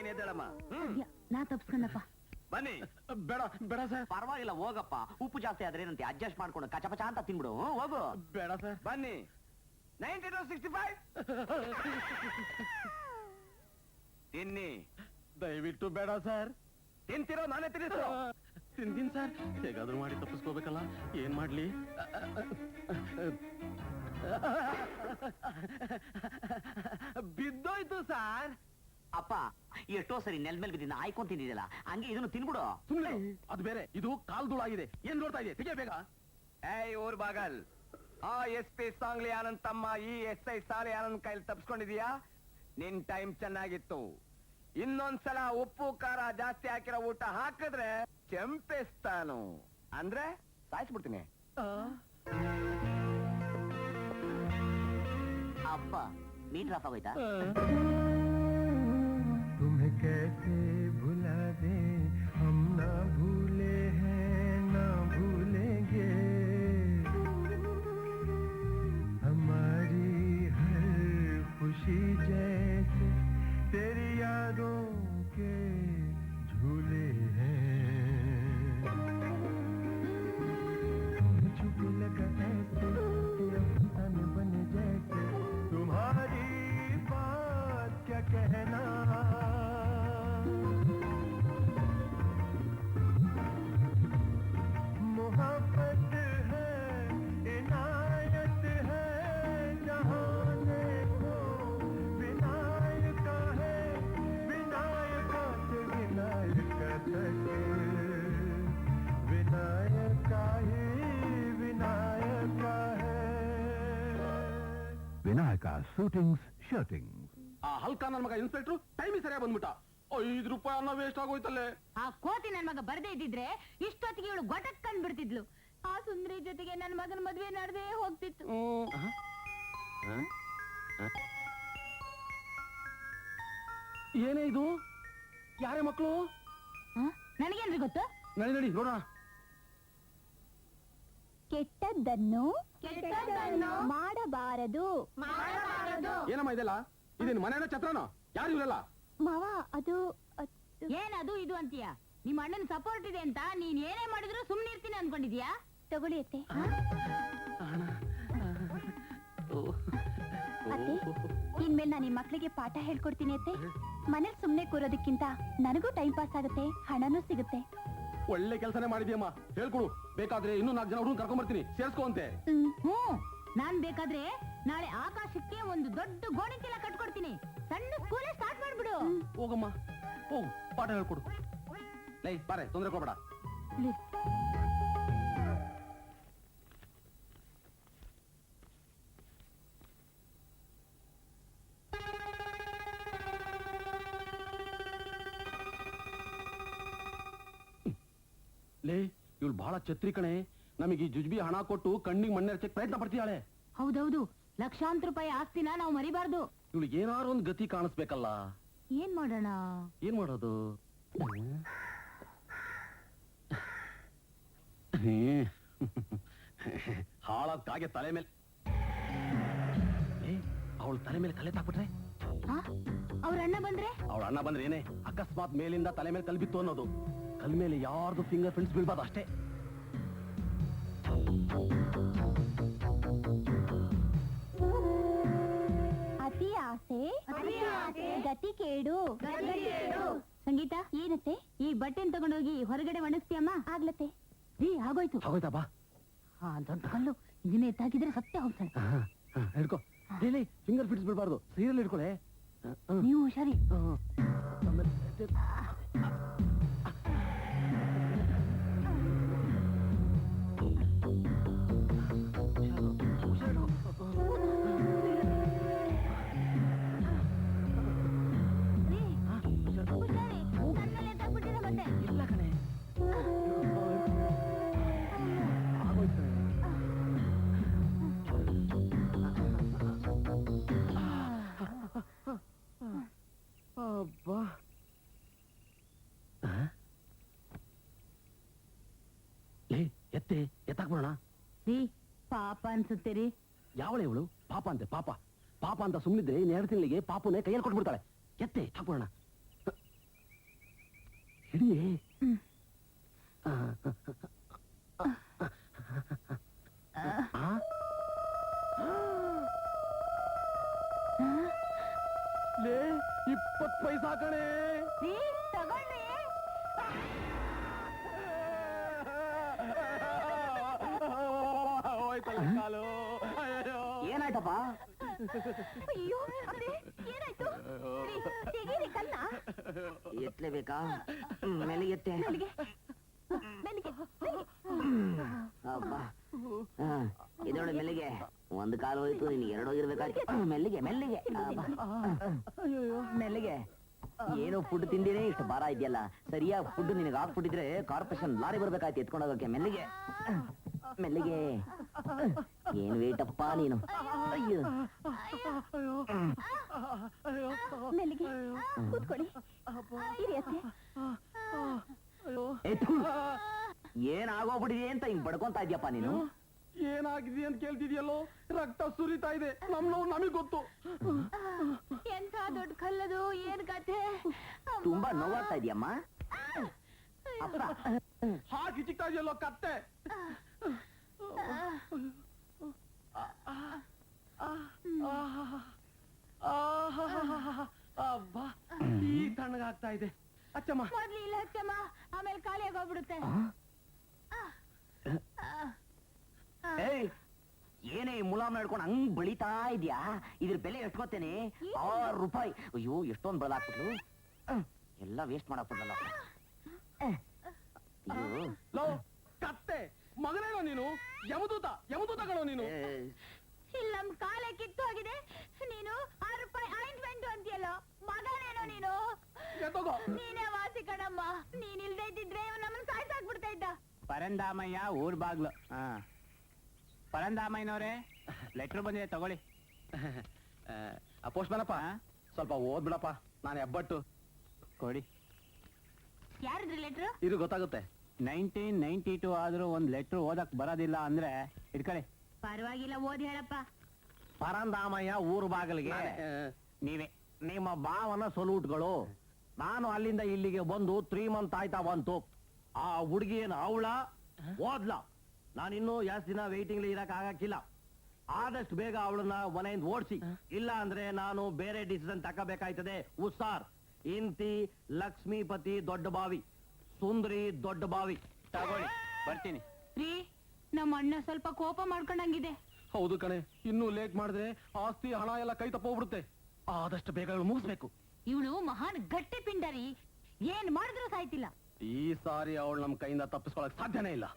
ನೀನ್ ಎದ್ದೇಳಮ್ಮ. ನಾ ತಪ್ಸ್ಕೊಂಡಪ್ಪ. ಬನ್ನಿ. ಬೇಡ ಬೇಡ ಸರ್. ಪರವಾಗಿಲ್ಲ ಹೋಗಪ್ಪ, ಉಪ್ಪು ಜಾಸ್ತಿ ಆದ್ರೇನಂತೆ ಅಡ್ಜಸ್ಟ್ ಮಾಡ್ಕೊಂಡು ಕಚಪಚ ಅಂತ ತಿನ್ಬಿಡು. ಹೋಗು. ಬೇಡ ಸರ್. ಬನ್ನಿ. 9265 ತಿನ್ನಿ. ದಯವಿಟ್ಟು ಬೇಡ ಸರ್. ತಿಂತಿರೋ ನಾನೇ ತಿನ್ನಿಸೋ. ತಿಂತೀನಿ ಸರ್. ಹೇಗಾದ್ರೂ ಮಾಡಿ ತಪ್ಪಿಸ್ಕೋಬೇಕಲ್ಲ, ಏನ್ ಮಾಡ್ಲಿ? ಬಿದ್ದೋಯ್ತು ಸಾರ್. ಅಪ್ಪ ಎಷ್ಟೋ ಸರಿ ನೆಲ್ ಮೇಲೆ ಬಿದ್ದಿನ ಆಯ್ಕೊಂಡ್ ತಿಂದಿದ್ಯಲ್ಲ, ಹಂಗೆ ಇದನ್ನು ತಿನ್ಬಿಡು. ಸುಮ್ಮನೆ ಅದು ಬೇರೆ, ಇದು ಕಾಲ್ದುಳಾಗಿದೆ. ಏನ್ ನೋಡ್ತಾ ಇದೆ? ತೆಗೆ ಬೇಗ. ಏಯ್ ಊರ್ ಬಾಗಲ್, ಆ SP ಸಾಂಗ್ಲಿ ಆನಂದ್ ತಮ್ಮ ಈ SI ಸಾಲಿ ಆನಂದ್ ಕೈಲಿ ತಪ್ಸ್ಕೊಂಡಿದೀಯಾ? ನಿನ್ ಟೈಮ್ ಚೆನ್ನಾಗಿತ್ತು. ಇನ್ನೊಂದ್ಸಲ ಉಪ್ಪು ಖಾರ ಜಾಸ್ತಿ ಹಾಕಿರೋ ಊಟ ಹಾಕಿದ್ರೆ ಚೆಂಪೆಸ್ತಾನು, ಅಂದ್ರೆ ಸಾಯಿಸ್ಬಿಡ್ತೀನಿ. ಅಪ್ಪ ಮೀಟರ್ ಆಫ್ ಆಗೋಯ್ತಾ? तुम्हें कैसे भुला दे, हम ना भूले हैं ना भूलेंगे, हमारी हर खुशी जैसे तेरी यादों के झूले हैं, मुझको लगा ऐसे अफसाने बने जैसे, तुम्हारी बात क्या कहना, मोहब्बत है इनायत है, जहां देखो विनायका है, विनायका से विनायका तक, विनायका ही विनायका है। Vinayaka shootings shirtings. ಆ ಹಲ್ಕ ನನ್ನ ಮಗ ಇನ್ಸ್ಪೆಕ್ಟರ್ ಟೈಮಿಗೆ ಸರಿಯಾಗಿ ಬಂದ್ಬಿಟ್ಟ. 5 ರೂಪಾಯಿ ಅನ್ನ ವೇಸ್ಟ್ ಆಗೋಯ್ತಲ್ಲೇ. ಆ ಕೋತಿ ನನ್ ಮಗ ಬರ್ದೇ ಇದ್ದಿದ್ರೆ ಇಷ್ಟೊತ್ತಿಗೆ ಇವಳು ಗೊಟಕ್ಕಂಡ್ ಬಿಡ್ತಿದ್ಲು. ಆ ಸುಂದರಿ ಜೊತೆಗೆ ನನ್ ಮಗನ ಮದ್ವೆ ನಡೆದೇ ಹೋಗ್ತಿತ್ತು. ಏನೇ ಇದು? ಯಾರೇ ಮಕ್ಕಳು? ನನಗೇನ್ರಿ ಗೊತ್ತು? ನಡಿ ನಡಿ ನೋಡೋಣ. ಕೆಟ್ಟದ್ದನ್ನು ಮಾಡಬಾರದು. ಏನಮ್ಮ ಇದೆಲ್ಲ? ಇದೇನು ಮನೇನ ಛತ್ರನೋ? ಯಾರು ಇವರೆಲ್ಲ? ಮಾವ ಅದು ಏನದು ಇದು ಅಂತೀಯ? ನಿಮ್ಮ ಅಣ್ಣನ ಸಪೋರ್ಟ್ ಇದೆ ಅಂತ ನೀನ್ ಏನೇ ಮಾಡಿದ್ರು ಸುಮ್ನೆ ಇರ್ತೀನಿ ಅನ್ಕೊಂಡಿದ್ಯಾ? ತಗೊಳ್ಳಿ ಅತ್ತೆ. ಅತ್ತೆ, ಇನ್ಮೇಲೆ ನಾನು ಈ ಮಕ್ಳಿಗೆ ಪಾಠ ಹೇಳ್ಕೊಡ್ತೀನಿ ಅತ್ತೆ. ಮನೇಲಿ ಸುಮ್ನೆ ಕೂರೋದಕ್ಕಿಂತ ನನಗೂ ಟೈಮ್ ಪಾಸ್ ಆಗುತ್ತೆ, ಹಣನೂ ಸಿಗುತ್ತೆ. ಒಳ್ಳೆ ಕೆಲಸನೇ ಮಾಡಿದ್ಯಮ್ಮ. ಹೇಳ್ಕೊಡು. ಬೇಕಾದ್ರೆ ಇನ್ನೂ 4 ಜನ ಹುಡುಗನ್ ಕರ್ಕೊಂಡ್ ಬರ್ತೀನಿ, ಸೇರ್ಸ್ಕೊ ಅಂತೆ. ನಾನ್ ಬೇಕಾದ್ರೆ ನಾಳೆ ಆಕಾಶಕ್ಕೆ ಒಂದು ದೊಡ್ಡ ಗೋಣಿ ಚೀಲ ಕಟ್ಕೊಡ್ತೀನಿ. ಸಣ್ಣ ಸ್ಕೂಲೇ ಸ್ಟಾರ್ಟ್ ಮಾಡ್ಬಿಡು. ಹೋಗಮ್ಮ, ಹೋಗು, ಪಾಠ ಹೇಳ್ಕೊಡು. ಲೈ ಬಾರೆ, ತೊಂದ್ರೆ ಕೊಡ್ಬೇಡ. ಲೇ, ಇವಳು ಬಹಳ ಛತ್ರಿ ಕಣೆ. ನಮಗೆ ಈ ಜುಜ್ಬಿ ಹಣ ಕೊಟ್ಟು ಕಣ್ಣಿಗೆ ಮಣ್ಣೆರಚಕ್ಕೆ ಪ್ರಯತ್ನ ಪಡ್ತಿದ್ದಾಳೆ. ಹೌದೌದು, ಲಕ್ಷಾಂತರ ರೂಪಾಯಿ ಆಸ್ತಿನ ನಾವು ಮರಿಬಾರ್ದು. ಇವಳಿಗೆ ಏನಾರು ಒಂದು ಗತಿ ಕಾಣಿಸ್ಬೇಕಲ್ಲ. ಏನ್ ಮಾಡೋಣ? ಏನ್ ಮಾಡೋದು? ಹಾಳಾದ ಕಾಗೆ ತಲೆ ಮೇಲೆ ಅವಳ ತಲೆ ಮೇಲೆ ಕಲೆ ತಾಕ್ಬಿಟ್ರೆ? ಅವ್ರ ಅಣ್ಣ ಬಂದ್ರೆ? ಅವಳ ಅಣ್ಣ ಬಂದ್ರೆ ಏನೇ, ಅಕಸ್ಮಾತ್ ಮೇಲಿಂದ ತಲೆ ಮೇಲೆ ಕಲ್ಬಿತ್ತು ಅನ್ನೋದು. ಕಲ್ ಮೇಲೆ ಯಾರ್ದು ಫಿಂಗರ್ ಪ್ರಿಂಟ್ಸ್ ಬೀಳ್ಬಾರ್ದು ಅಷ್ಟೇ. ಅತಿ ಆಸೆ ಗತಿ ಕೇಡು. ಸಂಗೀತ, ಏನತ್ತೆ? ಈ ಬಟ್ಟೆನ್ ತಗೊಂಡೋಗಿ ಹೊರಗಡೆ ಒಣಗಿಸ್ತೀಯಮ್ಮ? ಆಗ್ಲತ್ತೆ. ಆಗೋಯ್ತು. ಆಗೋಯ್ತಾ? ಬಾ. ದೊಡ್ಡ ಕಲ್ಲು ಇದನ್ನೇ ಎತ್ತಾಕಿದ್ರೆ ಸತ್ಯ ಹೋಗ್ತಾಳೆ. ಹಿಡ್ಕೊ. ಫಿಂಗರ್ ಪ್ರಿಂಟ್ಸ್ ಬೀಳ್ಬಾರ್ದು. ಸೀರಿಯಲ್ ಹಿಡ್ಕೊಳೆ. ನೀವು ಹುಷಾರಿ. ಇಲ್ಲ ಕಣೆ. ಅಬ್ಬಾ, ಎತ್ತೆ ಎತ್ತಾಕ್ಬಿಡೋಣ. ಪಾಪ ಅನ್ಸುತ್ತೀರಿ. ಯಾವಳೆ ಇವಳು? ಪಾಪ ಅಂತೆ. ಪಾಪ ಪಾಪ ಅಂತ ಸುಮ್ಮನಿದ್ರೆ ಇನ್ನು 2 ತಿಂಗಳಿಗೆ ಪಾಪನೇ ಕೈಯಲ್ಲಿ ಕೊಟ್ಬಿಡ್ತಾಳೆ. ಎತ್ತೆ ಹಾಕ್ಬಿಡೋಣ. ಹಿಡಿಯೇ ಲೇ 20 ಪೈಸಾ ಕಣೆ. ರೀ, ತಗೊಳ್ಳಿ. ಹೋಯ್ತಲ್ಲ ಕಾಲು. ಅಯ್ಯೋ. ಏನಾಯ್ತಪ್ಪ? ಅಯ್ಯೋ, ಅದೇ, ಏನಾಯ್ತು? ರೀ, ತೆಗೀರಿ ಕನ್ನ. ಎತ್ತಲೇಬೇಕಾ? ಮೇಲೆ ಎತ್ತೆ. ಮೆಲ್ಲಿಗೆ, ಮೆಲ್ಲಿಗೆ, ಮೆಲ್ಲಿಗೆ. ಅಬ್ಬಾ ಇದೊಳ್ಳೆ ಮೆಲ್ಲಿಗೆ. ಒಂದು ಕಾಲು ಹೋಯ್ತು, ನೀನು ಎರಡು ಹೋಗಿರ್ಬೇಕಾಯ್ತು. ಮೆಲ್ಲಿಗೆ ಮೆಲ್ಲಿಗೆ. ಅಬ್ಬಾ. ಮೆಲ್ಲಿಗೆ. ಏನೋ ಫುಡ್ ತಿಂದಿನೇ ಇಷ್ಟು ಭಾರ ಇದೆಯಲ್ಲ. ಸರಿಯಾಗಿ ಫುಡ್ ನಿನಗೆ ಹಾಕ್ಬಿಟ್ಟಿದ್ರೆ ಕಾರ್ಪೊರೇಷನ್ ಲಾರಿ ಬರ್ಬೇಕಾಯ್ತು ಎತ್ಕೊಂಡೋಗಕ್ಕೆ. ಮೆಲ್ಲಿಗೆ ಮೆಲ್ಲಿಗೆ. ಏನ್ ವೇಟಪ್ಪ ನೀನು. ಅಯ್ಯೋ ಮೆಲ್ಲಿಗೆ, ಕೂತ್ಕೊಳ್ಳಿ. ಇರಿ ಅತ್ತೆ. ಏನಾಗೋಗ್ಬಿಟ್ಟಿದೆ ಅಂತ ಹಿಂಗ್ ಬಡ್ಕೊಂತ ಇದ್ಯಪ್ಪ ನೀನು. ಏನಾಗಿದೆ ಅಂತ ಕೇಳ್ತಿದ್ಯಲ್ಲೋ, ರಕ್ತ ಸುರಿತಾ ಇದೆ. ನಮ್ ನೋವು ನಮಗ್ ಗೊತ್ತು. ಎಂತ ದೊಡ್ಡ ಕಲ್ಲದು, ಏನ್ ಕತೆ? ತುಂಬಾ ನೋವಾಗ್ತಾ ಇದೆಯಮ್ಮ. ಅಪ್ಪ ಹಾಕಿ ಚಿಕ್ತಾ ಇದೆಯಲ್ಲೋ ಕತ್ತೆ. ಅಬ್ಬಾ, ಈ ತಣ್ಣಗಾಗ್ತಾ ಇದೆ. ಅಚ್ಚಮ್ಮ, ಮೊದ್ಲು ಇಲ್ಲ ಹಚ್ಚಮ್ಮ, ಆಮೇಲೆ ಖಾಲಿ ಆಗೋಗ್ಬಿಡುತ್ತೆ. ಏಯ್, ಏನೇ ಮುಲಾಮ್ ನಡ್ಕೊಂಡು ಹಂಗ್ ಬಳಿತಾ ಇದ್ಯಾ? ಇದ್ರ ಬೆಲೆ ಎಷ್ಟು ಗೊತ್ತೇನೆ? 6 ರೂಪಾಯಿ. ಅಯ್ಯೋ, ಎಷ್ಟೊಂದು ಬದಲಾಕ್ಬಿಟ್ಲು. ಎಲ್ಲ ವೇಸ್ಟ್ ಮಾಡಾಕ್ಬಿಟ್ರಲ್ಲ. ಅಯ್ಯೋ ಲೋ ಕತ್ತೆ ಮಗನೇನೋ ನೀನು. ಯಮದೂತ ಯಮದೂತಗಳೋ ನೀನು. ಇಲ್ಲಿ ನಮ್ ಕಾಲೇ ಕಿತ್ತು ಹೋಗಿದೆ. ನೀನು 6 ರೂಪಾಯಿ ಆಯಿಂಟ್ಮೆಂಟ್ ಅಂತೀಯಲ್ಲ, ಮಗನೇನೋ ನೀನು. ಎತ್ತೋಗೋ. ನೀನೇ ವಾಸಿ ಕಣಮ್ಮ. ನೀನ್ ಇಲ್ದೇ ಇದ್ದಿದ್ರೆ ನಮ್ಮನ್ನ ಸಾಯ್ಸಾಕ್ಬಿಡ್ತಾ ಇದ್ದ. ಪರಂದಾಮಯ್ಯ ಊರ್ ಬಾಗ್ಲು. ಪರಂದಾಮಯ್ಯನವ್ರೆ, ಲೆಟ್ರ್ ಬಂದಿದೆ ತಗೊಳ್ಳಿ. ಪೋಸ್ಟ್ಮನಪ್ಪ, ಸ್ವಲ್ಪ ಓದ್ಬಿಡಪ್ಪ. ನಾನು ಹೆಬ್ಬಟ್ಟು. ಕೊಡಿ. ಯಾರಿದ್ರಿ ಲೆಟ್ರು? ಇದು ಗೊತ್ತಾಗುತ್ತೆ. 1992 ಆದ್ರೂ ಒಂದ್ ಲೆಟ್ರ್ ಓದಕ್ ಬರೋದಿಲ್ಲ ಅಂದ್ರೆ ಇಟ್ಕೊಳ್ಳಿ. ಪರವಾಗಿಲ್ಲ, ಓದಿ ಹೇಳಪ್ಪ. ಪರಂದಾಮಯ್ಯ ಊರು ಬಾಗಿಲಿಗೆ ನೀವೇ ನಿಮ್ಮ ಭಾವನ ಸೊಲೂಟ್ಗಳು. ನಾನು ಅಲ್ಲಿಂದ ಇಲ್ಲಿಗೆ ಬಂದು 3 ಮಂತ್ ಆಯ್ತಾ ಬಂತು. ಆ ಹುಡುಗಿ ಏನು ಅವಳ ಓದ್ಲ? ನಾನಿನ್ನೂ ಜಾಸ್ತಿ ದಿನ ವೇಟಿಂಗ್ ಇರಕ್ ಆಗಕ್ಕಿಲ್ಲ. ಆದಷ್ಟು ಬೇಗ ಅವಳನ್ನ ಮನೆಯಿಂದ ಓಡಿಸಿ, ಇಲ್ಲ ಅಂದ್ರೆ ನಾನು ಬೇರೆ ಡಿಸಿಷನ್ ತಗೋಬೇಕಾಯ್ತದೆ. ಉಸ್ತಾರ್ ಇಂತಿ ಲಕ್ಷ್ಮೀಪತಿ ದೊಡ್ಡ ಬಾವಿ, ಸುಂದರಿ ದೊಡ್ಡ ಬಾವಿ. ತಗೊಳ್ಳಿ, ಬರ್ತೀನಿ. ರೀ, ನಮ್ಮ ಅಣ್ಣ ಸ್ವಲ್ಪ ಕೋಪ ಮಾಡ್ಕೊಂಡಂಗಿದೆ. ಹೌದು ಕಣೆ, ಇನ್ನೂ ಲೇಟ್ ಮಾಡಿದ್ರೆ ಆಸ್ತಿ ಹಣ ಎಲ್ಲ ಕೈ ತಪ್ಪೋಗ್ಬಿಡುತ್ತೆ. ಆದಷ್ಟು ಬೇಗ ಇವಳು ಮುಗಿಸ್ಬೇಕು. ಇವಳು ಮಹಾನ್ ಗಟ್ಟಿ ಪಿಂಡರಿ, ಏನ್ ಮಾಡಿದ್ರು ಸಾಯ್ತಿಲ್ಲ. ಈ ಸಾರಿ ಅವಳು ನಮ್ ಕೈಯಿಂದ ತಪ್ಪಿಸ್ಕೊಳಕ್ ಸಾಧ್ಯನೇ ಇಲ್ಲ.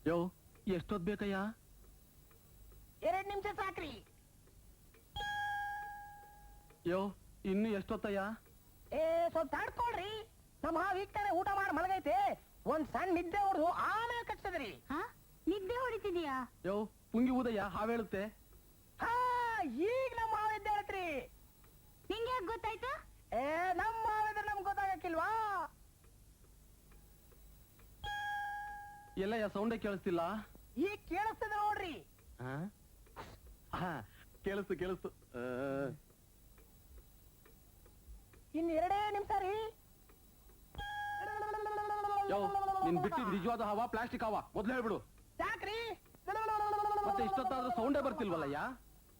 ಯೋ, ಎಷ್ಟೊತ್ ಬೇಕಯ್ಯ? 2 ನಿಮಿಷ ಸಾಕ್ರಿ. ಯೋ, ಇನ್ನು ಎಷ್ಟೊತ್ತಯ್ಯ? ಸ್ವಲ್ಪ ತಾಡ್ಕೊಳ್ರಿ. ನಮ್ಮ ವೀಕ್ತಾನೆ ಊಟ ಮಾಡಿ ಮಲಗೈತೆ. ಒಂದ್ ಸಣ್ಣ ನಿದ್ದೆ ಹೊಡೆದು ಆಮೇಲೆ ಕಟ್ಸದ್ರಿ. ಹಾ, ನಿದ್ದೆ ಹೊಡಿತಿದ್ಯಾ? ಯೋ, ಪುಂಗಿ ಊದಯ್ಯ, ಹಾವೇಳುತ್ತೆ. ಹಾ, ಈಗ ನಮ್ಮ ಮಾವ ಇದ್ದೆ ಹೇಳ್ತ್ರಿ. ನಿಂಗೆ ಯಾಕೆ ಗೊತ್ತಾಯ್ತು? ನಮ್ಮ ಮಾವ ಇದ್ರೆ ನಮ್ಗೆ ಗೊತ್ತಾಗಕ್ಕಿಲ್ವಾ? ಎಲ್ಲಯ್ಯ, ಸೌಂಡೇ ಕೇಳಿಸ್ತಿಲ್ಲ. ಈಗ ಕೇಳಿಸ್ತದೆ ನೋಡ್ರಿ. ಕೇಳಿಸ್ತು. ಇನ್ 2 ನಿಮಿಷ ರೀ. ಯೋ, ನಿನ್ ಬಿಟ್ಟಿದ್ ನಿಜವಾದ ಹವಾ ಪ್ಲಾಸ್ಟಿಕ್ ಹವಾ ಮೊದ್ಲು ಹೇಳ್ಬಿಡು. ಯಾಕ್ರಿ? ಮತ್ತೆ ಇಷ್ಟೊತ್ತಾದ್ರೂ ಸೌಂಡೇ ಬರ್ತಿಲ್ವಲ್ಲಯ್ಯ?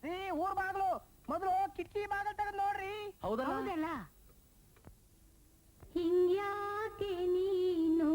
ರೀ, ಊರ್ ಬಾಗ್ಲು ಮೊದಲು ಕಿಟಕಿ ಬಾಗಲ್ ತೆಗೆದು ನೋಡ್ರಿ. ಹೌದಲ್ಲ? ಹೌದಲ್ಲ. ಹಿಂಗ್ಯಾಕೆ ನೀನು